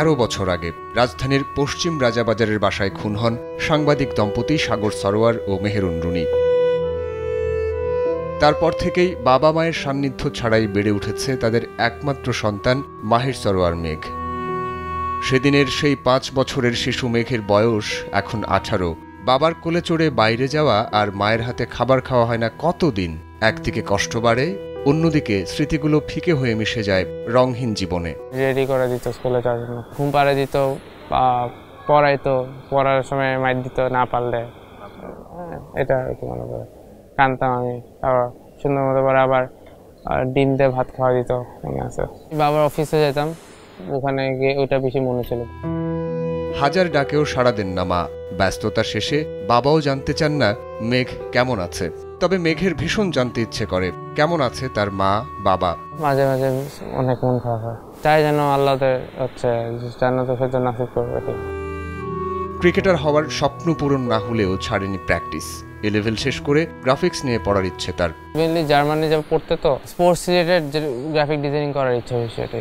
13 বছর আগে রাজধানীর পশ্চিম রাজাবাজারের বাসায় খুন হন সাংবাদিক দম্পতি সাগর সরোয়ার ও মেহেরুন রুনি। তারপর থেকেই বাবা মায়ের সান্নিধ্য ছাড়াই বেড়ে উঠেছে তাদের একমাত্র সন্তান মাহির সরোয়ার মেঘ। সেদিনের সেই 5 বছরের শিশু মেঘের বয়স এখন 18। বাবার কোলে চড়ে বাইরে যাওয়া আর মায়ের হাতে খাবার খাওয়া হয় না কতদিন। একদিকে কষ্ট বাড়ে, অন্যদিকে স্মৃতিগুলো ফিকে হয়ে মিশে যায় রংহীন জীবনে। রেডি করে দিত স্কুলে যাওয়ার জন্য, ঘুম পাড়ে দিত, পড়াইতো, পড়ার সময় মাইর দিত না পারলে, এটা একটু মনে করে কানতাম আমি। আবার সুন্দর মতো করে আবার ডিম দিয়ে ভাত খাওয়া দিত, মনে আছে। বাবার অফিসে যেতাম, ওখানে গিয়ে ওইটা বেশি মনে ছিল। হাজার ডাকেও সাড়া দেন না মা। ব্যস্ততা শেষে বাবাও জানতে চান না মেঘ কেমন আছে। তবে মেঘের ভীষণ জানতে ইচ্ছে করে কেমন আছে তার মা বাবা। মাঝে মাঝে অনেক মন খারাপ হয়, চাই যেন আল্লাহতে জান্নাতুল ফেরদৌস নসিব করবে। ক্রিকেটার হওয়ার স্বপ্ন পূরণ না হলেও ছাড়েনি প্র্যাকটিস। A-level শেষ করে গ্রাফিক্স নিয়ে পড়ার ইচ্ছে তার। মেনলি জার্মানি যাবে পড়তে, তো স্পোর্টস রিলেটেড গ্রাফিক ডিজাইনিং করার ইচ্ছে হয়েছে এটাই।